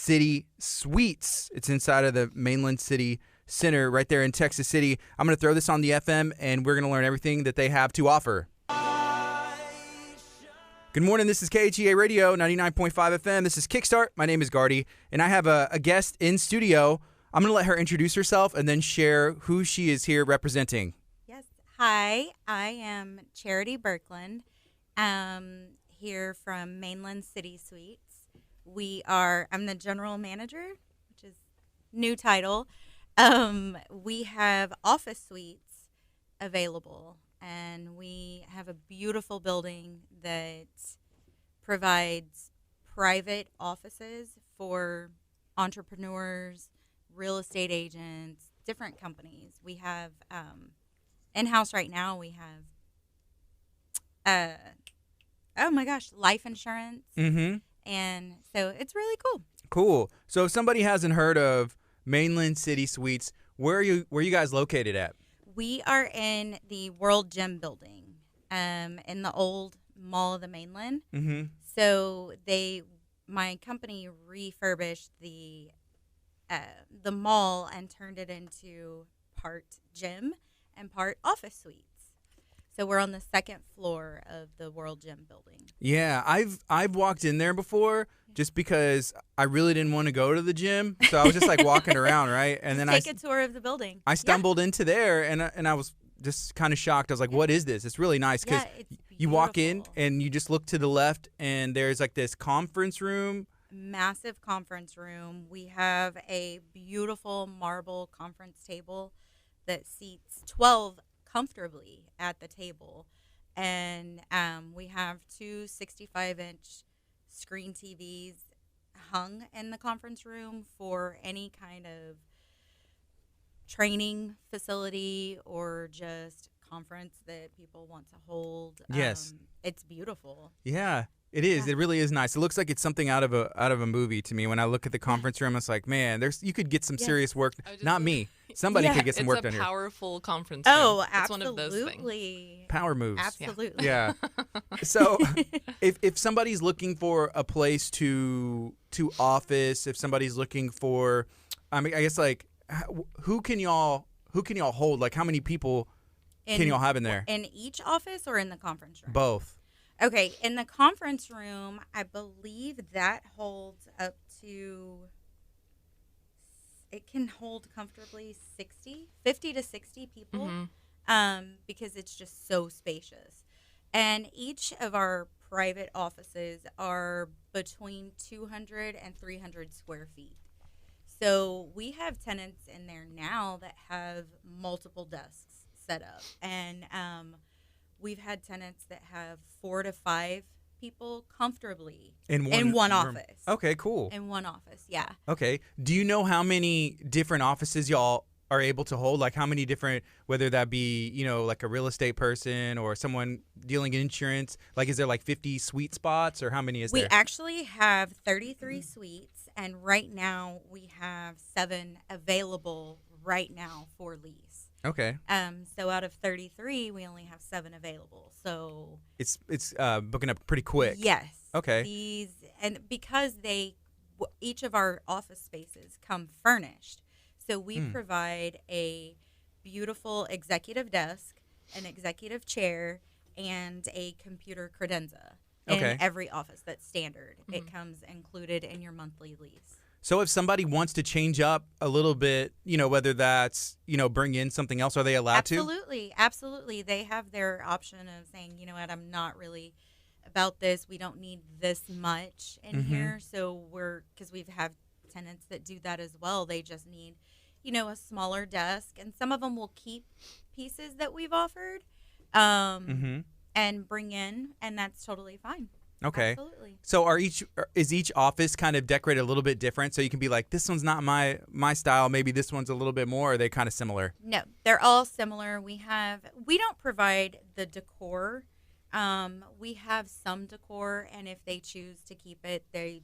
City Suites. It's inside of the Mainland City Centre right there in Texas City. I'm going to throw this on the FM, and we're going to learn everything that they have to offer. Good morning. This is KHEA Radio, 99.5 FM. This is Kickstart. My name is Gardy, and I have a guest in studio. I'm going to let her introduce herself and then share who she is here representing. Yes. Hi, I am Charity Birkland, here from Mainland City Suites. I'm the general manager, which is new title. We have office suites available, and we have a beautiful building that provides private offices for entrepreneurs, real estate agents, different companies. We have in-house right now, we have, life insurance. Mm-hmm. And so it's really cool. Cool. So if somebody hasn't heard of Mainland City Suites, where are you guys located at? We are in the World Gym building, in the old Mall of the Mainland. Mm-hmm. So my company refurbished the mall and turned it into part gym and part office suites. So we're on the second floor of the World Gym building. Yeah, I've walked in there before just because I really didn't want to go to the gym, so I was just like walking around, right? And then take a tour of the building. I stumbled into there, and I was just kind of shocked. I was like, "What is this?" It's really nice because you walk in and you just look to the left, and there's like this conference room. Massive conference room. We have a beautiful marble conference table that seats 12 comfortably at the table, and we have two 65-inch screen TVs hung in the conference room for any kind of training facility or just conference that people want to hold. Yes. It's beautiful. Yeah. It is. Yeah. It really is nice. It looks like it's something out of a movie to me. When I look at the conference room, it's like, man, you could get some serious work. Not me. Somebody could get some work done here. It's a powerful conference room. Oh, absolutely. It's one of those things. Power moves. Absolutely. Yeah. So if somebody's looking for a place to office, if somebody's looking for, I guess like, who can y'all hold? Like, how many people can y'all have in there? In each office or in the conference room? Both. Okay, in the conference room, I believe that holds up to, it can hold comfortably 50 to 60 people, because it's just so spacious. And each of our private offices are between 200 and 300 square feet. So we have tenants in there now that have multiple desks set up, and we've had tenants that have 4 to 5 people comfortably in one office. Okay, cool. In one office, yeah. Okay. Do you know how many different offices y'all are able to hold? Like how many different, whether that be, like a real estate person or someone dealing in insurance, like is there like 50 suite spots or how many is there? We actually have 33 suites, and right now we have 7 available right now for lease. Okay. So out of 33, we only have 7 available. So it's booking up pretty quick. Yes. Okay. Because each of our office spaces come furnished, so we provide a beautiful executive desk, an executive chair, and a computer credenza in every office. That's standard. Mm-hmm. It comes included in your monthly lease. So if somebody wants to change up a little bit, whether that's, bring in something else, are they allowed to? Absolutely. They have their option of saying, you know what, I'm not really about this. We don't need this much in here. So because we've had tenants that do that as well. They just need, a smaller desk. And some of them will keep pieces that we've offered and bring in, and that's totally fine. Okay. Absolutely. So is each office kind of decorated a little bit different? So you can be like, this one's not my style. Maybe this one's a little bit more. Or are they kind of similar? No, they're all similar. We don't provide the decor. We have some decor, and if they choose to keep it, they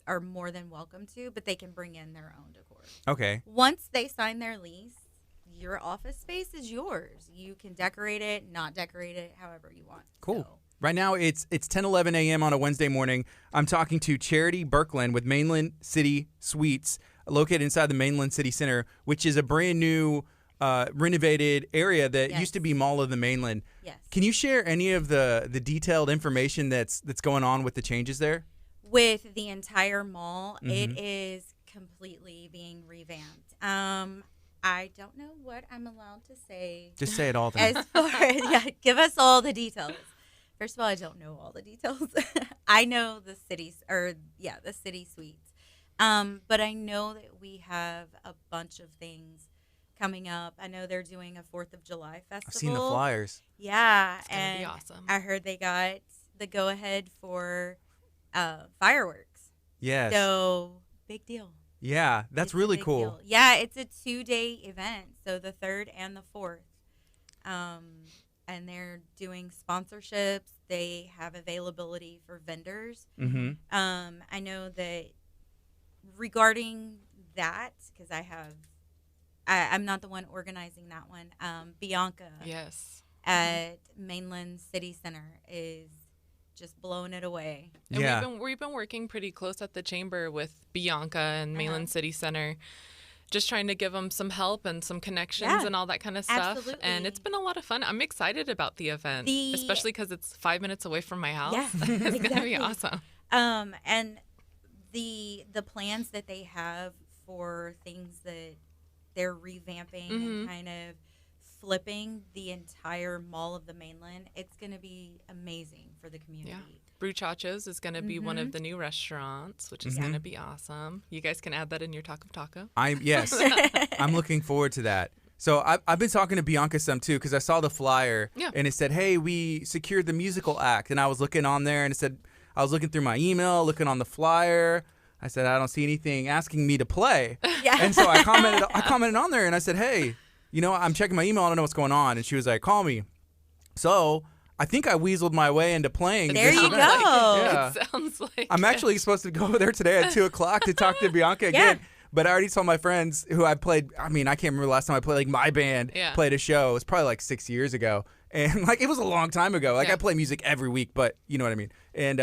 are more than welcome to, but they can bring in their own decor. Okay. Once they sign their lease, your office space is yours. You can decorate it, not decorate it, however you want. Cool. So, Right now, it's 10:11 a.m. on a Wednesday morning. I'm talking to Charity Birkeland with Mainland City Suites, located inside the Mainland City Centre, which is a brand new, renovated area that Yes. used to be Mall of the Mainland. Yes. Can you share any of the detailed information that's going on with the changes there? With the entire mall, Mm-hmm. it is completely being revamped. I don't know what I'm allowed to say. Just say it all then. As far as, give us all the details. First of all, I don't know all the details. I know the the city suites. But I know that we have a bunch of things coming up. I know they're doing a 4th of July festival. I've seen the flyers. Yeah, It's gonna and be awesome. I heard they got the go ahead for fireworks. Yes. So big deal. Yeah, that's It's a really big cool. deal. Yeah, it's a 2-day event, so the 3rd and the 4th. And they're doing sponsorships. They have availability for vendors. Mm-hmm. I know that regarding that, because I'm not the one organizing that one. Bianca Yes. at Mainland City Centre is just blowing it away. And Yeah. we've been working pretty close at the chamber with Bianca and Mainland Uh-huh. City Center, just trying to give them some help and some connections Yeah, and all that kind of stuff. absolutely. And it's been a lot of fun. I'm excited about the event, The- especially because it's 5 minutes away from my house. Yeah, It's gonna exactly. be awesome. And the plans that they have for things that they're revamping and kind of flipping the entire Mall of the Mainland, it's going to be amazing for the community. Bruchachos is going to be one of the new restaurants, which is going to be awesome. You guys can add that in your taco taco. Yes, I'm looking forward to that. So I've been talking to Bianca some too because I saw the flyer and it said, "Hey, we secured the musical act," and I was looking on there and it said I was looking through my email, looking on the flyer. I said I don't see anything asking me to play, Yeah. and so I commented on there and I said, "Hey, I'm checking my email. I don't know what's going on," and she was like, "Call me." So I think I weaseled my way into playing. There this you event. go. Yeah. It sounds like I'm actually supposed to go over there today at 2:00 to talk to Bianca again. But I already told my friends who I played. I mean, I can't remember the last time I played. Like my band played a show. It was probably like 6 years ago, and like it was a long time ago. Like I play music every week, but you know what I mean. And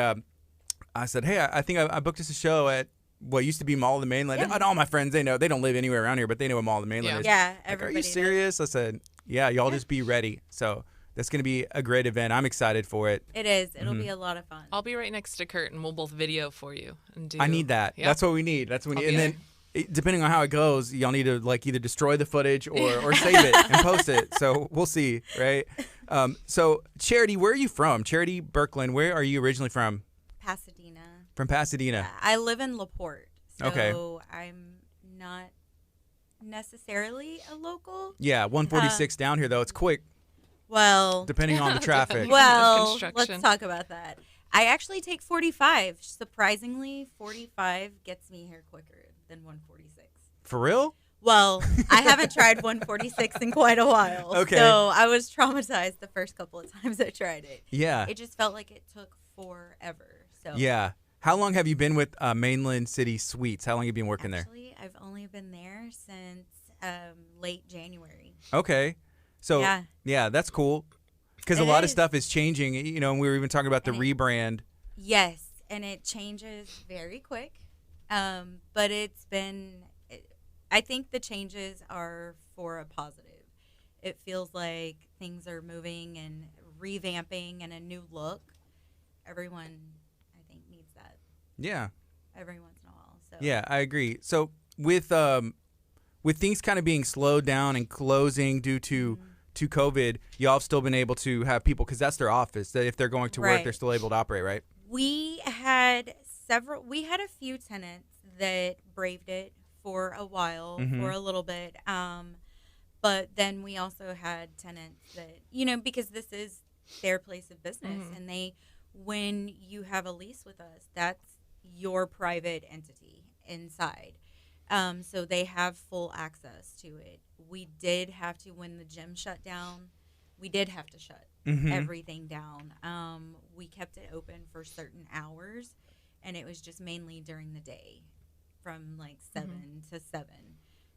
I said, "Hey, I think I booked us a show at what used to be Mall of the Mainland." And all my friends, they know they don't live anywhere around here, but they know what Mall of the Mainland is. Yeah, Like, everybody are you serious? I said, "Yeah, y'all just be ready." So that's gonna be a great event. I'm excited for it. It is. It'll be a lot of fun. I'll be right next to Kurt, and we'll both video for you. And do, I need that. Yeah. That's what we need. That's what we I'll need. be And then, depending on how it goes, y'all need to like either destroy the footage or save it and post it. So we'll see, right? So Charity, where are you from? Charity Birkeland, where are you originally from? Pasadena. From Pasadena. I live in LaPorte, so Okay. I'm not necessarily a local. Yeah, 146 down here though. It's quick, Well, depending on the traffic. well, construction. let's talk about that. I actually take 45. Surprisingly, 45 gets me here quicker than 146. For real? Well, I haven't tried 146 in quite a while. Okay. So I was traumatized the first couple of times I tried it. Yeah. It just felt like it took forever. So Yeah. How long have you been with Mainland City Suites? How long have you been working there? actually, I've only been there since late January. Okay. So, Yeah. that's cool. Because a It lot of is. stuff is changing, and we were even talking about the And rebrand. Yes, and it changes very quick. But it's been, I think the changes are for a positive. It feels like things are moving and revamping and a new look. Everyone, I think, needs that Yeah. every once in a while. So Yeah, I agree. So with things kind of being slowed down and closing due to COVID, y'all have still been able to have people because that's their office. That if they're going to work, Right. they're still able to operate, right? We had a few tenants that braved it for a while, for a little bit. But then we also had tenants that, because this is their place of business and when you have a lease with us, that's your private entity inside. So they have full access to it. We did have to, when the gym shut down, we did have to shut everything down. We kept it open for certain hours, and it was just mainly during the day from like 7 to 7,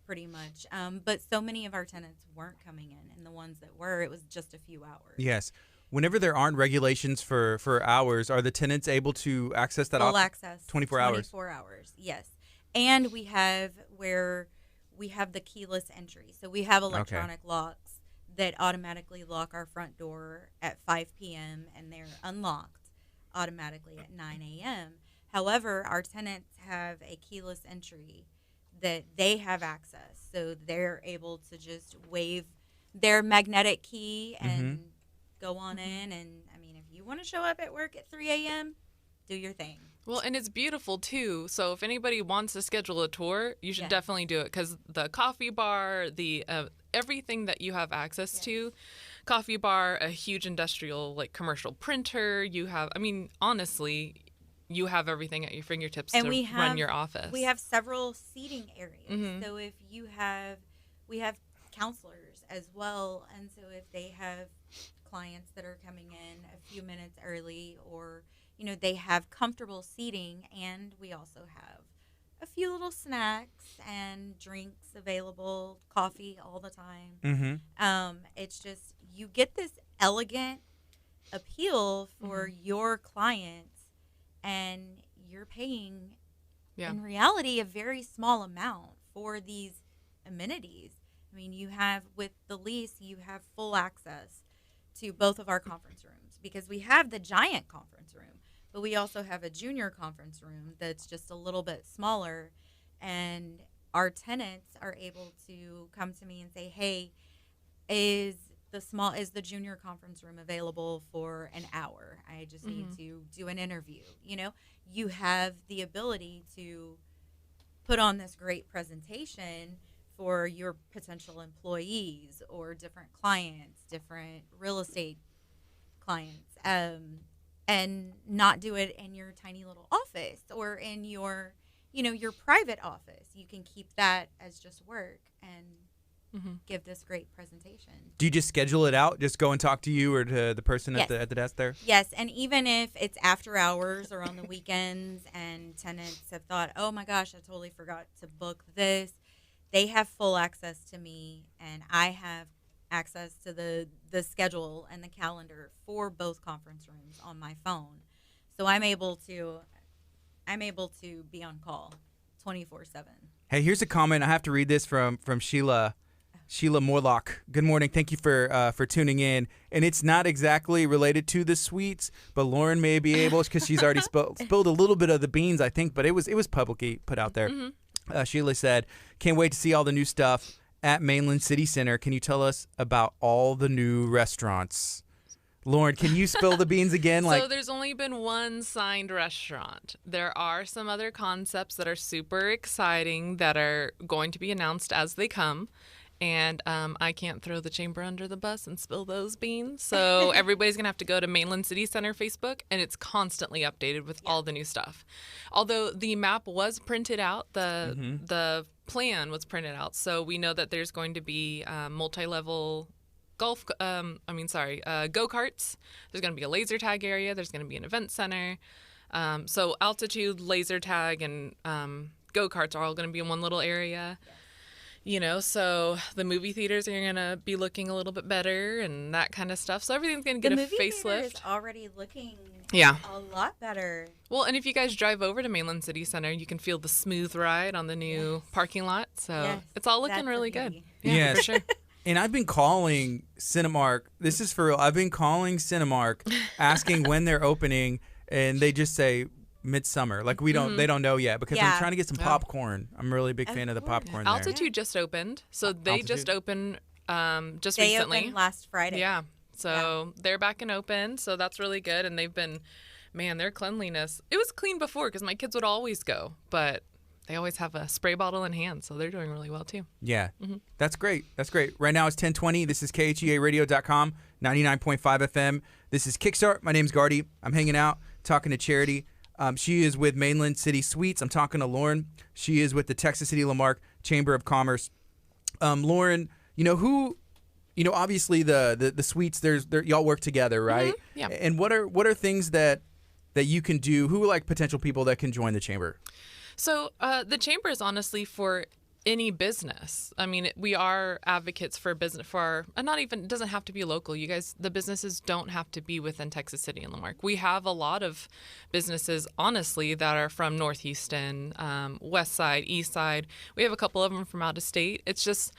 pretty much. But so many of our tenants weren't coming in, and the ones that were, it was just a few hours. Yes. whenever there aren't regulations for hours, are the tenants able to access that? Full access. 24 hours. 24 hours, yes. And we have the keyless entry. So we have electronic locks that automatically lock our front door at 5 p.m. and they're unlocked automatically at 9 a.m. However, our tenants have a keyless entry that they have access. So they're able to just wave their magnetic key and go on in. And, I mean, if you want to show up at work at 3 a.m., do your thing. Well, and it's beautiful, too. So if anybody wants to schedule a tour, you should definitely do it because the coffee bar, the everything that you have access to, coffee bar, a huge industrial, like, commercial printer, you have, I mean, honestly, you have everything at your fingertips to run your office. We have several seating areas. So if we have counselors as well. And so if they have clients that are coming in a few minutes early or, you know, they have comfortable seating, and we also have a few little snacks and drinks available, coffee all the time. It's just, you get this elegant appeal for your clients, and you're paying, in reality, a very small amount for these amenities. I mean, you have, with the lease, you have full access to both of our conference rooms because we have the giant conference room, but we also have a junior conference room that's just a little bit smaller, and our tenants are able to come to me and say, hey, is the junior conference room available for an hour? I just need to do an interview. You know, you have the ability to put on this great presentation for your potential employees or different clients, different real estate clients, and not do it in your tiny little office or in your, your private office. You can keep that as just work and give this great presentation. Do you just schedule it out? Just go and talk to you or to the person at the desk there? Yes, and even if it's after hours or on the weekends and tenants have thought, oh my gosh, I totally forgot to book this, they have full access to me, and I have access to the schedule and the calendar for both conference rooms on my phone. So I'm able to be on call 24/7. Hey, here's a comment. I have to read this from Sheila Morlock. Good morning. Thank you for tuning in. And it's not exactly related to the suites, but Lauren may be able, because she's already spilled a little bit of the beans, I think, but it was publicly put out there. Sheila said, can't wait to see all the new stuff at Mainland City Centre. Can you tell us about all the new restaurants? Lauren, can you spill the beans again? So there's only been one signed restaurant. There are some other concepts that are super exciting that are going to be announced as they come. And I can't throw the chamber under the bus and spill those beans. So everybody's going to have to go to Mainland City Centre Facebook, and it's constantly updated with all the new stuff. Although the map was printed out, the plan was printed out. So we know that there's going to be multi-level go-karts. There's going to be a laser tag area. There's going to be an event center. So altitude, laser tag, and go-karts are all going to be in one little area. So the movie theaters are going to be looking a little bit better and that kind of stuff. So everything's going to get a facelift. The movie theater is already looking a lot better. Well, and if you guys drive over to Mainland City Centre, you can feel the smooth ride on the new parking lot. So it's all looking really good. Yeah, for sure. And I've been calling Cinemark. This is for real. I've been calling Cinemark asking when they're opening, and they just say midsummer. Like they don't know yet because I'm trying to get some popcorn. I'm a really big fan of the popcorn there. Altitude just opened. So they just opened just they recently. Opened last Friday. Yeah. So they're back and open. So that's really good. And they've been, their cleanliness. It was clean before because my kids would always go, but they always have a spray bottle in hand. So they're doing really well too. Yeah. That's great. That's great. Right now it's 10:20. This is KHEARadio.com, 99.5 FM. This is Kickstart. My name's Gardy. I'm hanging out, talking to Charity. She is with Mainland City Suites. I'm talking to Lauren. She is with the Texas City Lamarck Chamber of Commerce. Lauren, obviously the suites, y'all work together, right? Yeah. And what are things that you can do? Who are like potential people that can join the chamber? So the chamber is honestly for any business. I mean, we are advocates for business and not even, it doesn't have to be local. You guys, the businesses don't have to be within Texas City and Lamarck. We have a lot of businesses, honestly, that are from North Houston, West Side, East Side. We have a couple of them from out of state. It's just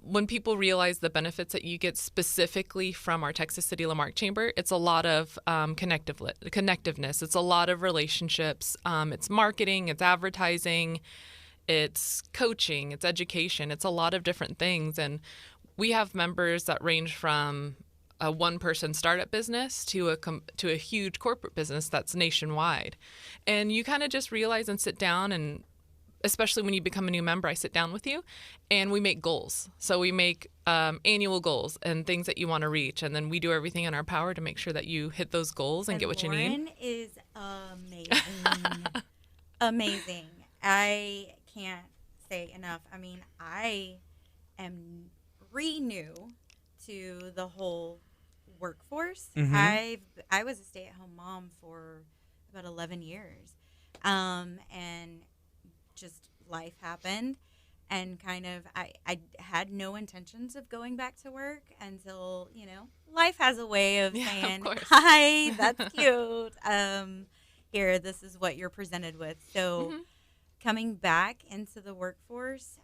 when people realize the benefits that you get specifically from our Texas City Lamarck Chamber, it's a lot of connectiveness. It's a lot of relationships. It's marketing, it's advertising, it's coaching, it's education, it's a lot of different things. And we have members that range from a one-person startup business to a huge corporate business that's nationwide. And you kind of just realize and sit down, and especially when you become a new member, I sit down with you and we make goals. So we make annual goals and things that you want to reach. And then we do everything in our power to make sure that you hit those goals and get what Lauren you need. Lauren is amazing. Amazing. I can't say enough. I mean, I am new to the whole workforce. Mm-hmm. I was a stay-at-home mom for about 11 years. And just life happened, and kind of I had no intentions of going back to work until, life has a way of saying, hi, that's cute. Here, this is what you're presented with. So coming back into the workforce,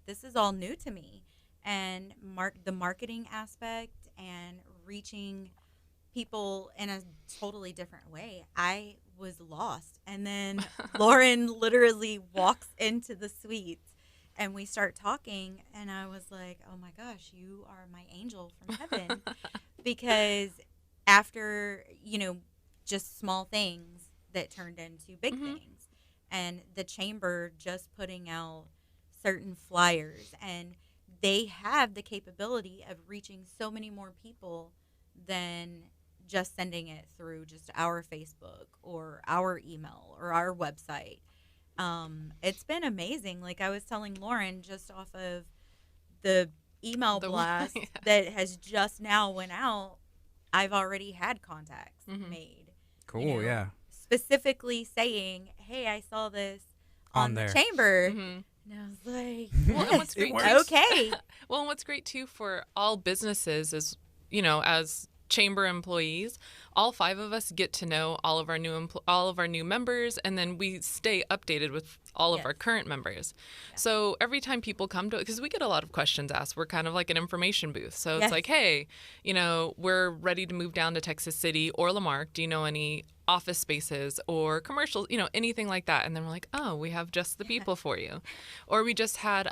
this is all new to me, and the marketing aspect and reaching people in a totally different way. I was lost, and then Lauren literally walks into the suites and we start talking, and I was like, oh my gosh, you are my angel from heaven. Because after just small things that turned into big things, and the chamber just putting out certain flyers, and they have the capability of reaching so many more people than just sending it through just our Facebook or our email or our website. It's been amazing. Like I was telling Lauren, just off of the email blast that has just now went out, I've already had contacts made. Cool, yeah. Specifically saying, hey, I saw this on the there. chamber. And I was like, well, and what's great okay. Well, and what's great too for all businesses is, as chamber employees, all 5 of us get to know all of our new members, and then we stay updated with all of our current members. Yeah. So every time people come to it, because we get a lot of questions asked, we're kind of like an information booth. So it's like, hey, we're ready to move down to Texas City or Lamarck. Do you know any office spaces or commercials, anything like that? And then we're like, oh, we have just the people for you. Or we just had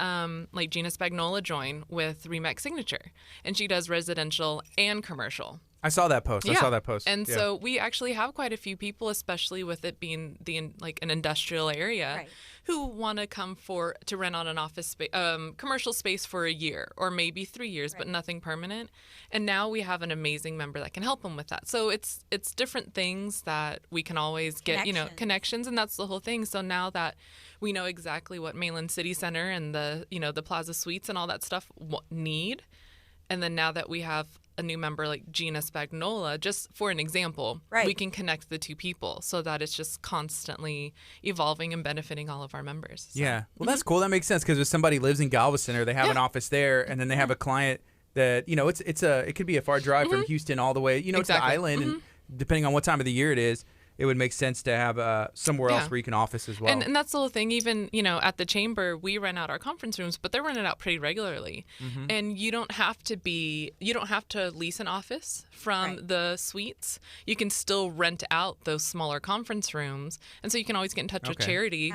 like Gina Spagnola join with Remax Signature, and she does residential and commercial. I saw that post. And so we actually have quite a few people, especially with it being an industrial area, who want to come to rent out an office space, commercial space for a year or maybe 3 years, but nothing permanent. And now we have an amazing member that can help them with that. So it's different things that we can always get, connections, and that's the whole thing. So now that we know exactly what Mainland City Centre and the Plaza Suites and all that stuff need, and then now that we have a new member like Gina Spagnola, just for an example, we can connect the two people so that it's just constantly evolving and benefiting all of our members. So. Yeah. Well, that's cool. That makes sense, because if somebody lives in Galveston or they have an office there, and then they have a client that, it could be a far drive from Houston all the way, to the island, and depending on what time of the year it is, it would make sense to have somewhere else where you can office as well. And that's the whole thing. Even, at the chamber, we rent out our conference rooms, but they're rented out pretty regularly. And you don't have to lease an office from the suites. You can still rent out those smaller conference rooms. And so you can always get in touch with charity,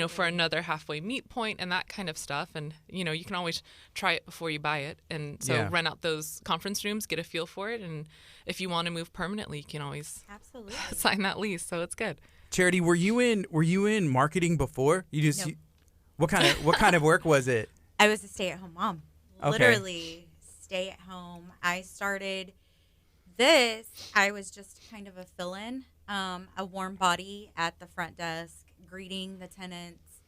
for another halfway meet point and that kind of stuff. And, you can always try it before you buy it. And so rent out those conference rooms, get a feel for it. And if you want to move permanently, you can always sign that lease. So it's good. Charity, were you in marketing before? What kind of work was it? I was a stay-at-home mom. Okay. Literally stay at home. I started this. I was just kind of a fill-in, a warm body at the front desk, greeting the tenants'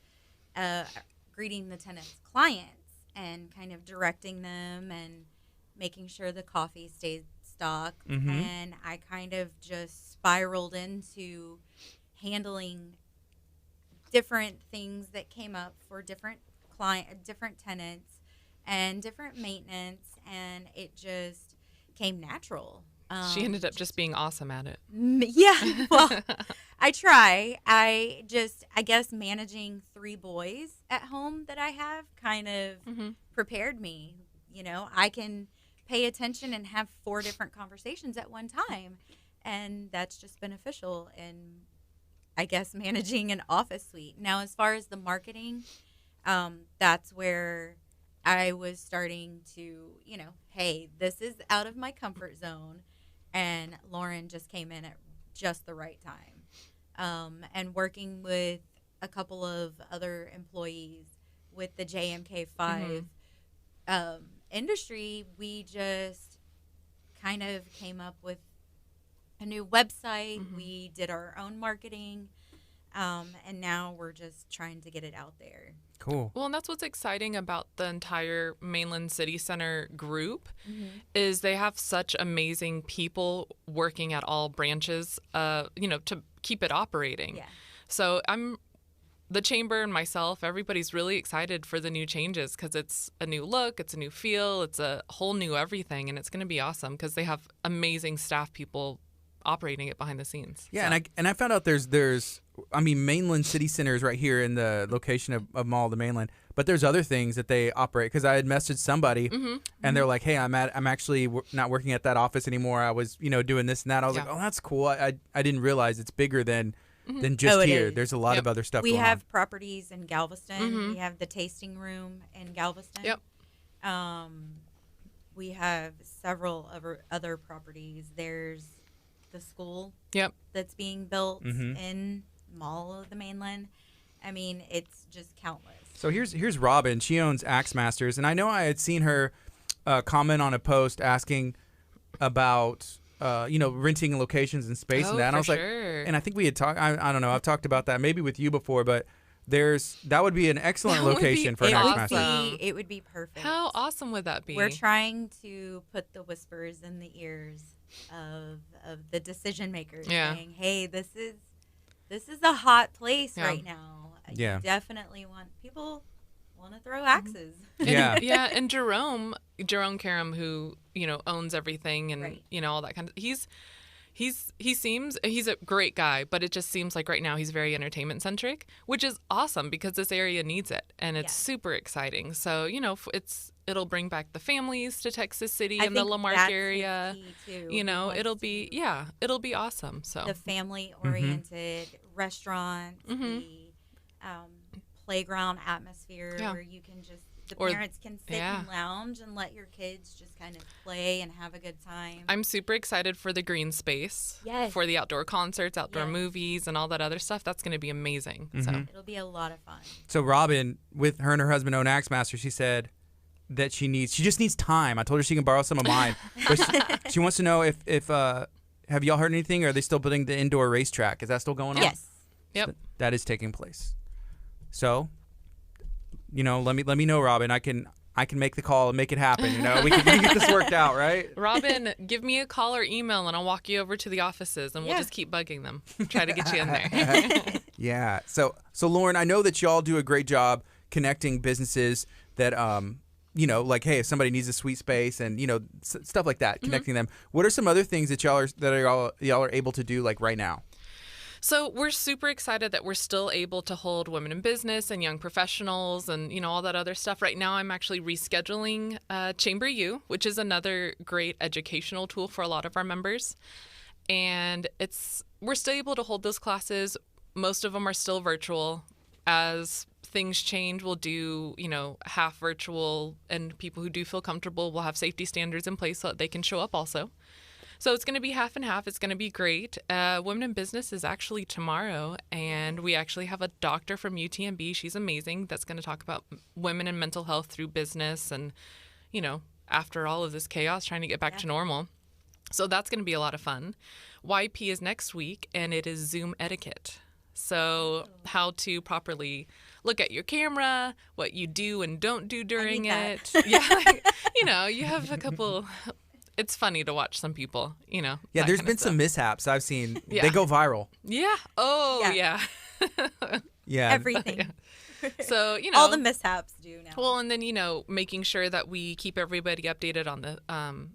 clients, and kind of directing them and making sure the coffee stayed stocked. And I kind of just spiraled into handling different things that came up for different different tenants, and different maintenance, and it just came natural. She ended up just being awesome at it. Yeah, well, I try. I guess managing 3 boys at home that I have kind of prepared me. You know, I can pay attention and have 4 different conversations at one time, and that's just beneficial in, I guess, managing an office suite. Now, as far as the marketing, that's where I was starting to, you know, hey, this is out of my comfort zone. And Lauren just came in at just the right time. And working with a couple of other employees with the JMK5 industry, we just kind of came up with a new website. We did our own marketing. And now we're just trying to get it out there. Cool. Well, and that's what's exciting about the entire Mainland City Centre group is they have such amazing people working at all branches, you know, to keep it operating. Yeah. So the chamber and myself, everybody's really excited for the new changes because it's a new look, it's a new feel, it's a whole new everything, and it's going to be awesome because they have amazing staff people operating it behind the scenes. Yeah, so. and I found out there's I mean, Mainland City Centre is right here in the location of Mall of the Mainland, but there's other things that they operate. Because I had messaged somebody, and they're like, "Hey, I'm actually not working at that office anymore. I was, you know, doing this and that." I was like, "Oh, that's cool. I didn't realize it's bigger than just here. There's a lot of other stuff. We going have on. properties in Galveston. We have the tasting room in Galveston. Yep. We have several other properties. There's the school. Yep. That's being built in Mall of the Mainland. I mean, it's just countless. So here's Robin. She owns Axe Masters, and I know I had seen her comment on a post asking about you know, renting locations and space and that. And I was like, and I think we had talked. I don't know. I've talked about that maybe with you before, but that would be an excellent location for an Axe Master. It would be perfect. How awesome would that be? We're trying to put the whispers in the ears of the decision makers, saying, "Hey, this is a hot place right now. Yeah. You definitely people want to throw axes." Yeah. Yeah, and Jerome Karam, who, you know, owns everything and you know, all that kind of he's a great guy, but it just seems like right now he's very entertainment centric, which is awesome because this area needs it and it's super exciting. So, you know, it'll bring back the families to Texas City and the Lamarck area. You know, it'll be awesome. So the family oriented restaurant, the playground atmosphere where you can the parents can sit and lounge and let your kids just kind of play and have a good time. I'm super excited for the green space for the outdoor concerts, outdoor movies, and all that other stuff. That's going to be amazing. So it'll be a lot of fun. So Robin, with her and her husband own Axe Master, she said that she just needs time. I told her she can borrow some of mine. But she wants to know if have y'all heard anything? Or are they still building the indoor racetrack? Is that still going on? Yes. Yep. So that is taking place. So, you know, let me know, Robin. I can make the call and make it happen. You know, we can get this worked out, right? Robin, give me a call or email, and I'll walk you over to the offices, and we'll just keep bugging them. Try to get you in there. Yeah. So Lauren, I know that y'all do a great job connecting businesses that you know, like, hey, if somebody needs a suite space and, you know, stuff like that, connecting them. What are some other things that y'all are able to do, like, right now? So we're super excited that we're still able to hold women in business and young professionals and, you know, all that other stuff. Right now, I'm actually rescheduling Chamber U, which is another great educational tool for a lot of our members. And we're still able to hold those classes. Most of them are still virtual. As things change, we'll do, you know, half virtual, and people who do feel comfortable will have safety standards in place so that they can show up also. So it's going to be half and half. It's going to be great. Women in Business is actually tomorrow, and we actually have a doctor from UTMB. She's amazing. That's going to talk about women and mental health through business and, you know, after all of this chaos, trying to get back to normal. So that's going to be a lot of fun. YP is next week, and it is Zoom etiquette. So how to properly look at your camera, what you do and don't do during it. Yeah, like, you know, you have a couple... It's funny to watch some people, you know. Yeah, there's been some mishaps I've seen. Yeah. They go viral. Yeah. Oh, yeah. Yeah. everything. So, all the mishaps do now. Well, and then, making sure that we keep everybody updated on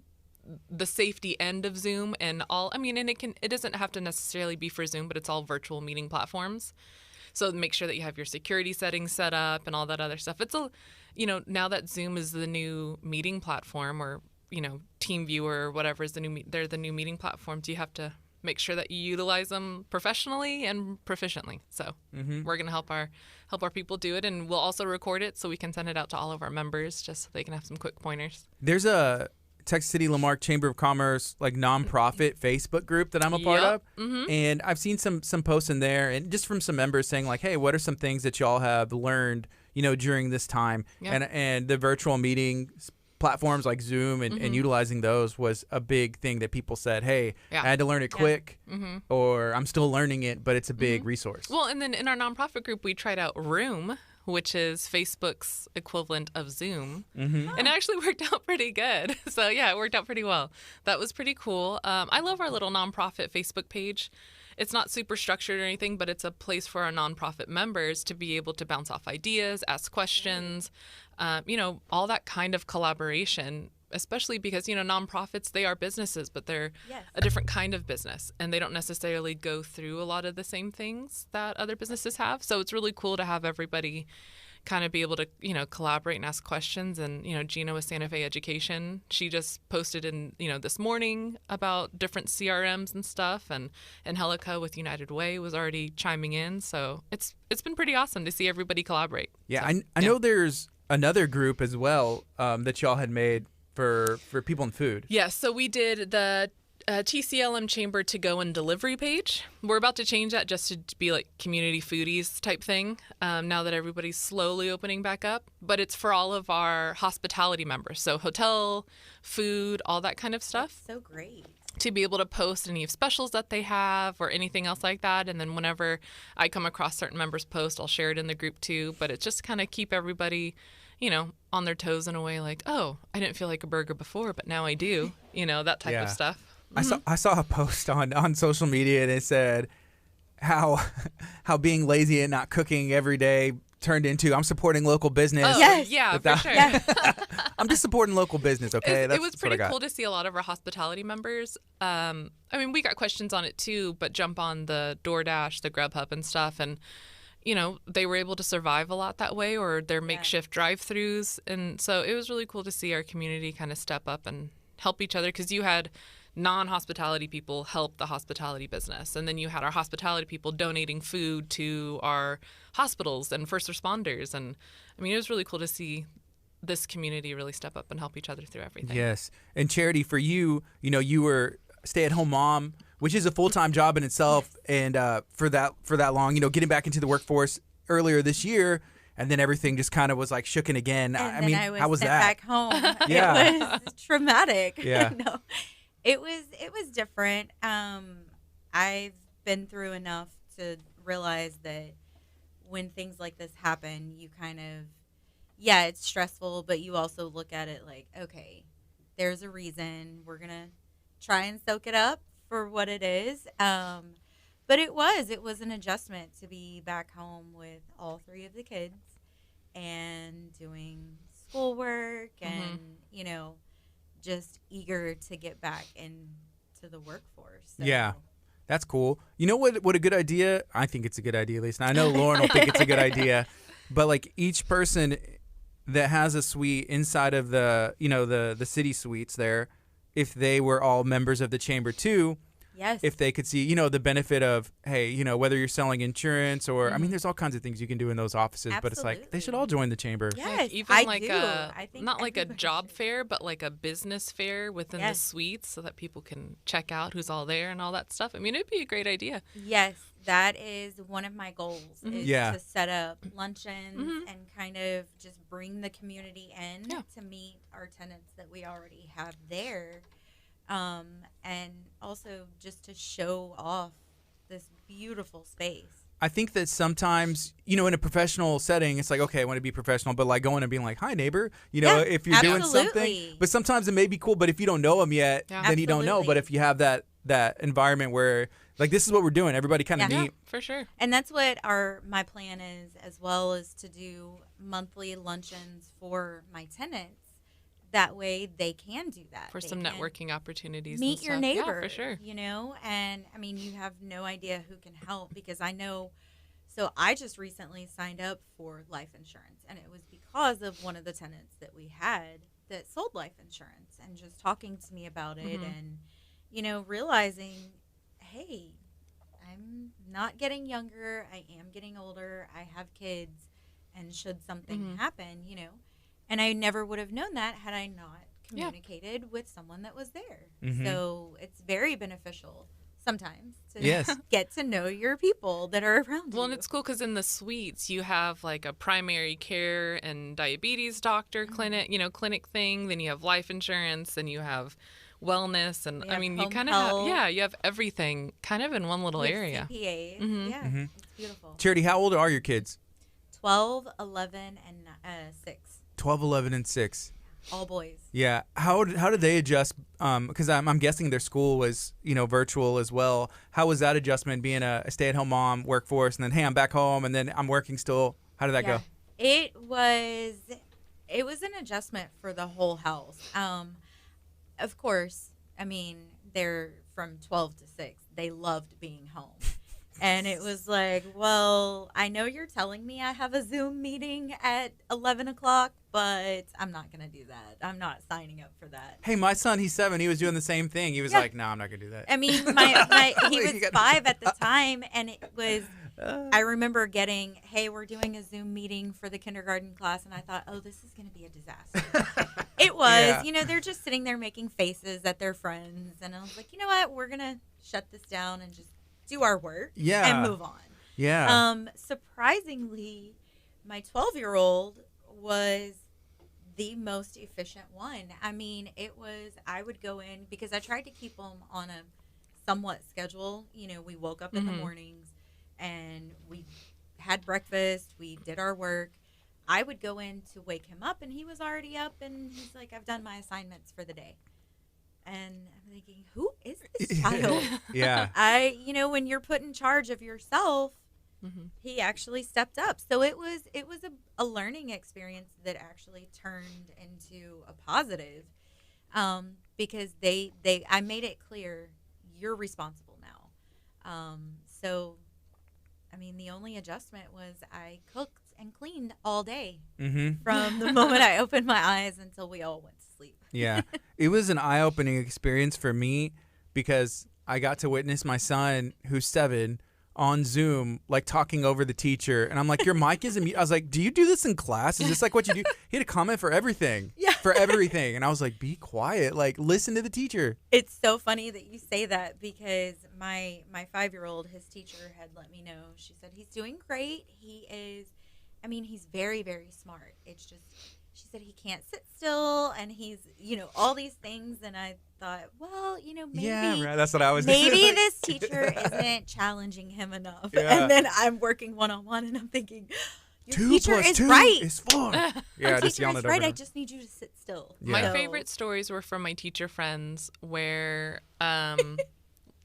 the safety end of Zoom and all. I mean, and it doesn't have to necessarily be for Zoom, but it's all virtual meeting platforms. So make sure that you have your security settings set up and all that other stuff. It's now that Zoom is the new meeting platform, or TeamViewer or whatever is they're the new meeting platforms. You have to make sure that you utilize them professionally and proficiently. So we're going to help our people do it, and we'll also record it so we can send it out to all of our members just so they can have some quick pointers. There's a Texas City Lamarck Chamber of Commerce nonprofit Facebook group that I'm a part of, and I've seen some posts in there, and just from some members saying hey, what are some things that y'all have learned during this time, and the virtual meeting platforms like Zoom and utilizing those was a big thing that people said, hey, I had to learn it quick, or I'm still learning it, but it's a big resource. Well, and then in our nonprofit group, we tried out Room, which is Facebook's equivalent of Zoom, and it actually worked out pretty good. So yeah, it worked out pretty well. That was pretty cool. I love our little nonprofit Facebook page. It's not super structured or anything, but it's a place for our nonprofit members to be able to bounce off ideas, ask questions, all that kind of collaboration, especially because, nonprofits, they are businesses, but they're a different kind of business, and they don't necessarily go through a lot of the same things that other businesses have. So it's really cool to have everybody kind of be able to, collaborate and ask questions. And, Gina with Santa Fe Education, she just posted in, this morning about different CRMs and stuff. And Helica with United Way was already chiming in. So it's been pretty awesome to see everybody collaborate. Yeah, so, I know there's another group as well that y'all had made for people in food. Yeah, so we did the TCLM Chamber to go and delivery page. We're about to change that just to be like community foodies type thing now that everybody's slowly opening back up. But it's for all of our hospitality members. So hotel, food, all that kind of stuff. That's so great. To be able to post any specials that they have or anything else like that. And then whenever I come across certain members' posts, I'll share it in the group too. But it's just kind of keep everybody, on their toes in a way like, oh, I didn't feel like a burger before, but now I do. That type of stuff. I saw a post on social media, and it said how being lazy and not cooking every day turned into I'm supporting local business. Oh, yeah, for sure. I'm just supporting local business, okay? It was pretty cool to see a lot of our hospitality members. We got questions on it too, but jump on the DoorDash, the Grubhub and stuff, and they were able to survive a lot that way, or their makeshift drive-throughs. And so it was really cool to see our community kind of step up and help each other, because you had non-hospitality people help the hospitality business, and then you had our hospitality people donating food to our hospitals and first responders. And it was really cool to see this community really step up and help each other through everything. Yes. And Charity, for you, you were a stay-at-home mom, which is a full-time job in itself. And for that long, getting back into the workforce earlier this year, and then everything just kind of was like shooken again. And how was sent that? Back home. It was traumatic. Yeah. No, it was different. I've been through enough to realize that when things like this happen, you kind of, it's stressful, but you also look at it like, okay, there's a reason. We're gonna try and soak it up for what it is. But it was an adjustment to be back home with all three of the kids and doing schoolwork and, just eager to get back into the workforce. So. Yeah, that's cool. You know what a good idea? I think it's a good idea, at least. And I know Lauren will think it's a good idea. But each person that has a suite inside of the city suites there, if they were all members of the chamber too, if they could see, the benefit of, hey, whether you're selling insurance or, there's all kinds of things you can do in those offices. Absolutely. But it's like, they should all join the chamber. Yes, even I do. I think not like a job fair, but like a business fair within the suites so that people can check out who's all there and all that stuff. It'd be a great idea. Yes, that is one of my goals, is to set up luncheons and kind of just bring the community in to meet our tenants that we already have there. And also just to show off this beautiful space. I think that sometimes, in a professional setting, it's like, okay, I want to be professional, but going and being like, hi, neighbor, if you're doing something. But sometimes it may be cool, but if you don't know them yet, then you don't know. But if you have that that environment where like this is what we're doing. Everybody kind of Yeah. meet. For sure. And that's what my plan is, as well as to do monthly luncheons for my tenants. That way they can do that. For They some can networking opportunities. meet and your stuff. neighbor. Yeah, for sure. You know, and I mean, you have no idea who can help, because I know. So I just recently signed up for life insurance, and it was because of one of the tenants that we had that sold life insurance, and just talking to me about it, Mhm. and you know, realizing, hey, I'm not getting younger. I am getting older. I have kids, and should something Mhm. happen, you know, and I never would have known that had I not Yeah. communicated with someone that was there. Mhm. So it's very beneficial sometimes to Yes. get to know your people that are around Well, you. and it's cool because in the suites you have like a primary care and diabetes doctor clinic, clinic thing. Then you have life insurance, and you have wellness, and We I have mean, you home kind of have, health. yeah, you have everything kind of in one little We have area. CPAs. Mhm. Yeah, Mhm. it's beautiful. Charity, how old are your kids? 12, 11, and 6. 12, 11, and 6. All boys. Yeah. How did they adjust? Because I'm guessing their school was virtual as well. How was that adjustment being a stay-at-home mom, workforce, and then hey, I'm back home, and then I'm working still? How did that go? It was an adjustment for the whole house. Of course, I mean, they're from 12 to 6. They loved being home. And it was like, well, I know you're telling me I have a Zoom meeting at 11 o'clock, but I'm not going to do that. I'm not signing up for that. Hey, my son, he's 7. He was doing the same thing. He was Yeah. like, no, I'm not gonna do that. I mean, he You was got- 5 at the time, and it was, I remember getting, hey, we're doing a Zoom meeting for the kindergarten class, and I thought, oh, this is going to be a disaster. It was, Yeah. they're just sitting there making faces at their friends, and I was like, you know what, we're going to shut this down and just do our work Yeah. and move on. Yeah. Surprisingly, my 12-year-old was the most efficient one. I mean, I would go in, because I tried to keep them on a somewhat schedule. We woke up in the Mhm. mornings and we had breakfast, we did our work. I would go in to wake him up, and he was already up, and he's like, I've done my assignments for the day. And I'm thinking, who is this child? Yeah. When you're put in charge of yourself, Mhm. he actually stepped up. So it was a learning experience that actually turned into a positive, because I made it clear, you're responsible now. So, I mean, the only adjustment was I cooked and cleaned all day Mm-hmm. from the moment I opened my eyes until we all went to sleep. Yeah. It was an eye-opening experience for me because I got to witness my son, who's 7, on Zoom, like talking over the teacher. And I'm like, your mic isn't mute. I was like, do you do this in class? Is this like what you do? He had a comment for everything. Yeah. For everything. And I was like, be quiet. Like, listen to the teacher. It's so funny that you say that, because my 5-year-old, his teacher had let me know. She said, he's doing great. He's very, very smart. It's just, she said, he can't sit still, and he's, all these things. And I thought, well, maybe, Yeah, right. That's what I was maybe thinking. this teacher isn't challenging him enough. Yeah. And then I'm working one-on-one, and I'm thinking, your 2 teacher plus is 2 right. is 4. Our Yeah, just teacher yelling is it right. over. I just need you to sit still. My Yeah. favorite stories were from my teacher friends where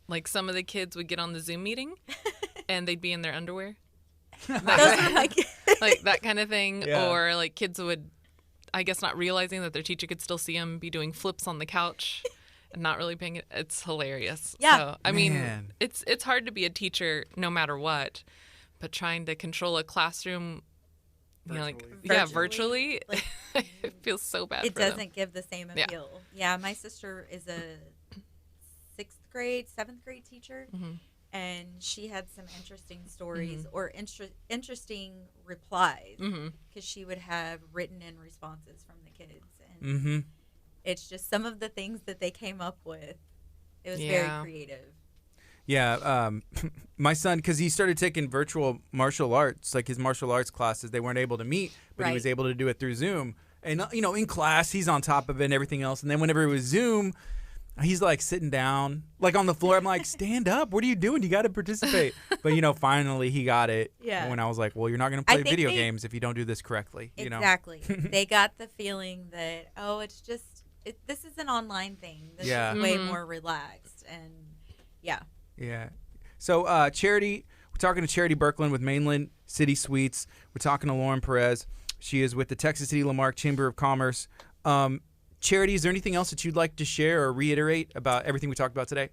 like some of the kids would get on the Zoom meeting and they'd be in their underwear. Those are my kids. Like that kind of thing. Yeah. Or like kids would, I guess, not realizing that their teacher could still see them be doing flips on the couch and not really paying it. It's hilarious. Yeah. So, I mean, Man. it's hard to be a teacher no matter what, but trying to control a classround, virtually, Like, it feels so bad it for them. doesn't give the same Yeah. appeal. Yeah, my sister is a 7th grade teacher, Mhm. and she had some interesting stories or interesting replies, Mm-hmm. because she would have written in responses from the kids, and Mm-hmm. it's just some of the things that they came up with. It was Yeah. very creative. Yeah, my son, because he started taking virtual martial arts, like his martial arts classes, they weren't able to meet, but he was Right. able to do it through Zoom. And, in class, he's on top of it and everything else. And then whenever it was Zoom, he's like sitting down, like on the floor. I'm like, stand up. What are you doing? You got to participate. But, finally he got it. Yeah. When I was like, well, you're not going to I play think video they- games if you don't do this correctly. Exactly. They got the feeling that, it's just, this is an online thing. This Yeah. is way Mhm. more relaxed. And Yeah. Yeah. So Charity, we're talking to Charity Birkeland with Mainland City Suites. We're talking to Lauren Perez. She is with the Texas City Lamarck Chamber of Commerce. Charity, is there anything else that you'd like to share or reiterate about everything we talked about today?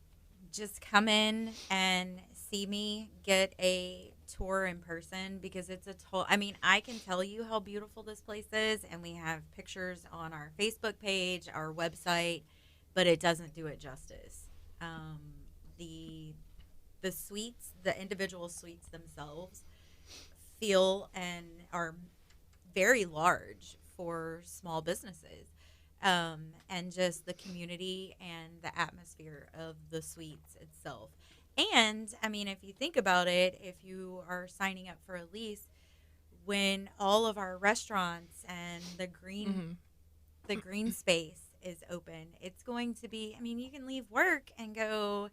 Just come in and see me, get a tour in person, because it's I can tell you how beautiful this place is, and we have pictures on our Facebook page, our website, but it doesn't do it justice. The suites, the individual suites themselves, feel and are very large for small businesses. And just the community and the atmosphere of the suites itself. And, if you think about it, if you are signing up for a lease, when all of our restaurants and the green space is open, it's going to be, you can leave work and go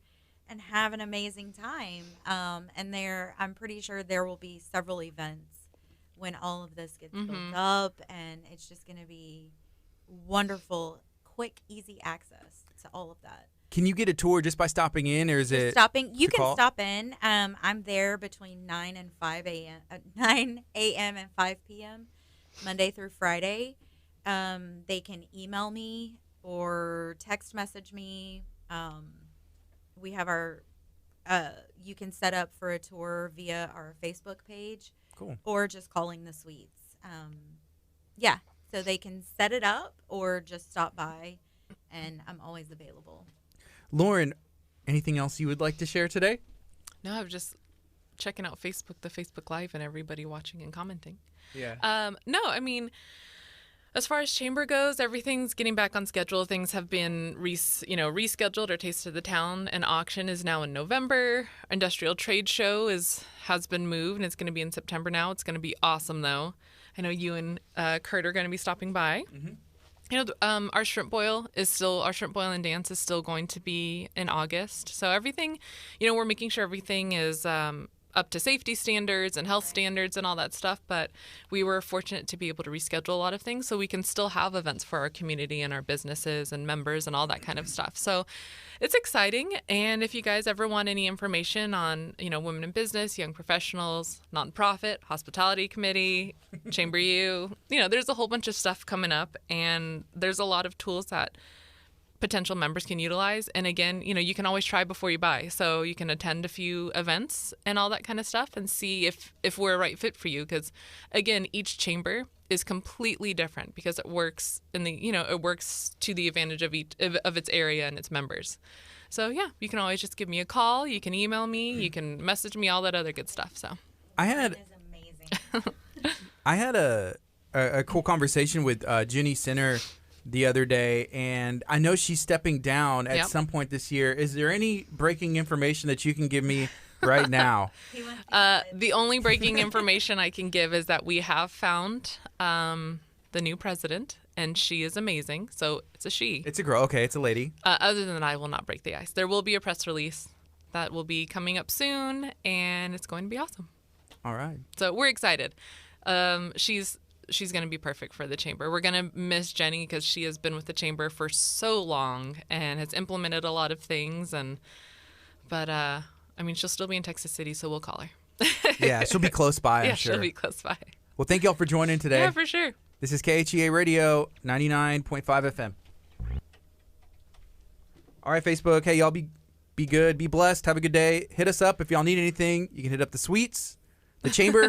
and have an amazing time. And I'm pretty sure there will be several events when all of this gets built up, and it's just going to be wonderful, quick, easy access to all of that. Can you get a tour just by stopping in, or is it stopping? You can call? Stop in. I'm there between 9 a.m. and 5 p.m. Monday through Friday. They can email me or text message me. We have you can set up for a tour via our Facebook page. Cool. Or just calling the suites. So they can set it up or just stop by, and I'm always available. Lauren, anything else you would like to share today? No, I'm just checking out the Facebook Live, and everybody watching and commenting. Yeah. No, as far as chamber goes, everything's getting back on schedule. Things have been rescheduled. Our Taste of the Town and auction is now in November. Industrial Trade Show has been moved, and it's going to be in September now. It's going to be awesome, though. I know you and Kurt are going to be stopping by. Mm-hmm. Our shrimp boil and dance is still going to be in August. So everything, we're making sure everything is up to safety standards and health standards and all that stuff. But we were fortunate to be able to reschedule a lot of things so we can still have events for our community and our businesses and members and all that kind of stuff. So it's exciting. And if you guys ever want any information on, women in business, young professionals, nonprofit, hospitality committee, Chamber U, there's a whole bunch of stuff coming up, and there's a lot of tools that potential members can utilize. And again, you can always try before you buy. So you can attend a few events and all that kind of stuff and see if we're a right fit for you. Because again, each chamber is completely different because it works it works to the advantage of its area and its members. So yeah, you can always just give me a call. You can email me. You can message me, all that other good stuff. So That is amazing. I had a cool conversation with Jenny Center the other day, and I know she's stepping down at some point this year. Is there any breaking information that you can give me right now? The only breaking information I can give is that we have found the new president, and she is amazing. So it's a she. It's a girl. Okay, it's a lady. Other than that, I will not break the ice. There will be a press release that will be coming up soon, and it's going to be awesome. All right. So we're excited. She's going to be perfect for the chamber. We're going to miss Jenny because she has been with the chamber for so long and has implemented a lot of things. But she'll still be in Texas City, so we'll call her. Yeah, she'll be close by, I'm sure. She'll be close by. Well, thank y'all for joining today. Yeah, for sure. This is KHEA Radio 99.5 FM. All right, Facebook. Hey, y'all be good, be blessed, have a good day. Hit us up if y'all need anything. You can hit up the suites, the chamber.